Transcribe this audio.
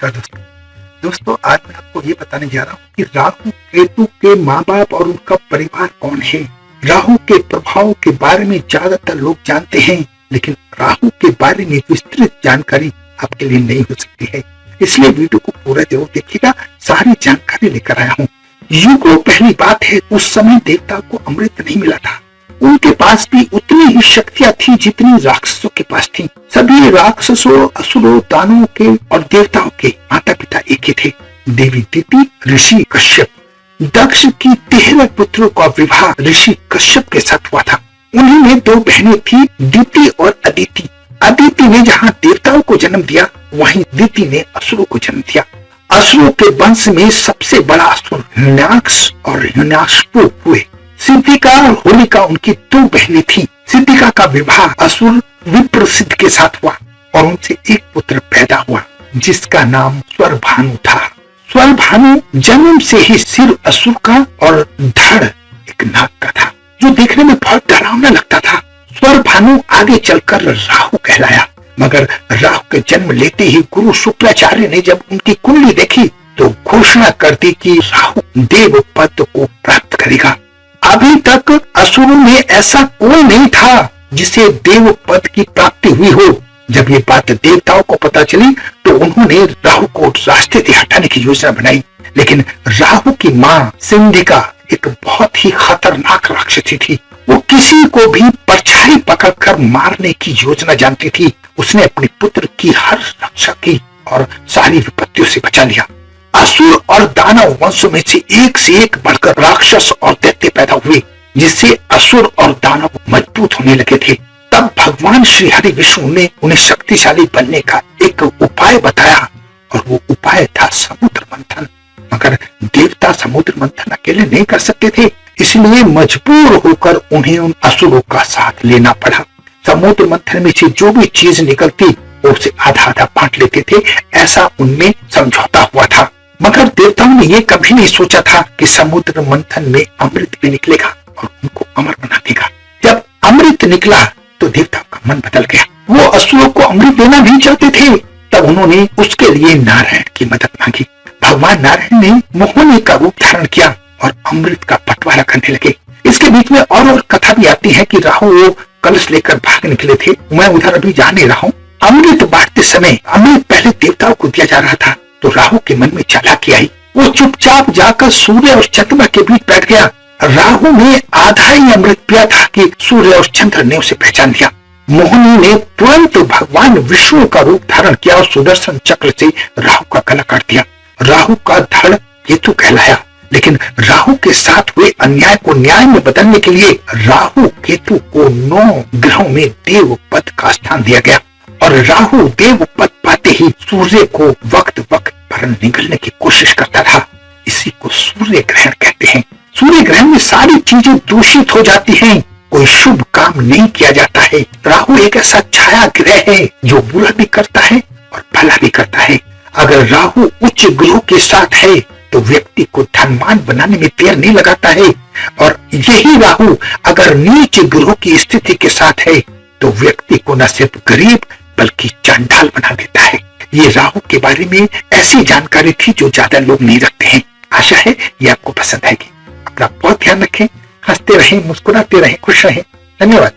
नमस्कार दोस्तों, आज मैं आपको ये बताने जा रहा हूँ कि राहु केतु के माँ बाप और उनका परिवार कौन है। राहु के प्रभाव के बारे में ज्यादातर लोग जानते हैं, लेकिन राहु के बारे में विस्तृत जानकारी आपके लिए नहीं हो सकती है। इसलिए वीडियो को पूरा जरूर देखिएगा, सारी जानकारी लेकर आया हूँ। युगों पहली बात है, उस समय देवता को अमृत नहीं मिला था। उनके पास भी उतनी ही शक्तियां थी जितनी राक्षसों के पास थी। सभी राक्षसों, असुरों, दानवों के और देवताओं के माता पिता एक ही थे, देवी दिति, ऋषि कश्यप। दक्ष की 13 पुत्रों का विवाह ऋषि कश्यप के साथ हुआ था। उन्हीं में 2 बहनें थी, दिति और अदिति। अदिति ने जहाँ देवताओं को जन्म दिया, वहीं दिति ने असुरों को जन्म दिया। असुरों के वंश में सबसे बड़ा असुर हिरण्याक्ष और हिरण्याकशिपु हुए। सिद्धिका और होलिका उनकी 2 बहनें थी। सिद्धिका का विवाह असुर विप्रसिद्ध के साथ हुआ और उनसे एक पुत्र पैदा हुआ जिसका नाम स्वरभानु था। स्वरभानु जन्म से ही सिर असुर का और धड़ एक नाग का था, जो देखने में बहुत डरावना लगता था। स्वरभानु आगे चलकर राहु कहलाया, मगर राहु के जन्म लेते ही गुरु शुक्राचार्य ने जब उनकी कुंडली देखी तो घोषणा कर दी कि राहु देव पद को प्राप्त करेगा। अभी तक असुरों में ऐसा कोई नहीं था जिसे देव पद की प्राप्ति हुई हो। जब ये बात देवताओं को पता चली तो उन्होंने राहु को रास्ते से हटाने की योजना बनाई, लेकिन राहु की माँ सिंधिका एक बहुत ही खतरनाक राक्षसी थी। वो किसी को भी परछाई पकड़कर मारने की योजना जानती थी। उसने अपने पुत्र की हर रक्षा की और सारी विपत्तियों से बचा लिया। असुर और दानव वंशों में से एक बढ़कर राक्षस और दैत्य पैदा हुए, जिससे असुर और दानव मजबूत होने लगे थे। तब भगवान श्री हरि विष्णु ने उन्हें शक्तिशाली बनने का एक उपाय बताया, और वो उपाय था समुद्र मंथन। मगर देवता समुद्र मंथन अकेले नहीं कर सकते थे, इसलिए मजबूर होकर उन्हें उन असुरों का साथ लेना पड़ा। समुद्र मंथन में से जो भी चीज निकलती उसे आधा आधा बांट लेते थे, ऐसा उनमें समझौता हुआ था। मगर देवताओं ने यह कभी नहीं सोचा था कि समुद्र मंथन में अमृत भी निकलेगा और उनको अमर बना देगा। जब अमृत निकला तो देवताओं का मन बदल गया। वो असुरों को अमृत देना नहीं चाहते थे। तब उन्होंने उसके लिए नारायण की मदद मांगी। भगवान नारायण ने मोहिनी का रूप धारण किया और अमृत का बंटवारा करने लगे। इसके बीच में और कथा भी आती है कि राहु वो कलश लेकर भाग निकले थे। मैं उधर अभी जा नहीं रहा हूँ। अमृत बांटते समय अमृत पहले देवताओं को दिया जा रहा था, तो राहु के मन में चालाकी आई। वो चुपचाप जाकर सूर्य और चंद्रमा के बीच बैठ गया। राहु ने आधा ही अमृत पिया था कि सूर्य और चंद्र ने उसे पहचान लिया। मोहिनी ने तुरंत भगवान विष्णु का रूप धारण किया और सुदर्शन चक्र से राहु का गला काट दिया। राहु का धड़ केतु कहलाया, लेकिन राहु के साथ हुए अन्याय को न्याय में बदलने के लिए राहु केतु को 9 ग्रहों में देव पद का स्थान दिया गया, और राहु देव पद पाते ही सूर्य को वक्त वक्त पर निगलने की कोशिश करता रहा। इसी को सूर्य ग्रहण कहते हैं। सूर्य ग्रहण में सारी चीजें दूषित हो जाती हैं, कोई शुभ काम नहीं किया जाता है। राहु एक ऐसा छाया ग्रह है जो बुरा भी करता है और भला भी करता है। अगर राहु उच्च ग्रहों के साथ है तो व्यक्ति को धनवान बनाने में देर नहीं लगाता है, और यही राहु अगर नीच ग्रहों की स्थिति के साथ है तो व्यक्ति को न सिर्फ गरीब बल्कि चांडाल बना देता है। ये राहु के बारे में ऐसी जानकारी थी जो ज्यादा लोग नहीं रखते हैं। आशा है ये आपको पसंद आएगी। अपना बहुत ध्यान रखें, हंसते रहें, मुस्कुराते रहें, खुश रहें। धन्यवाद।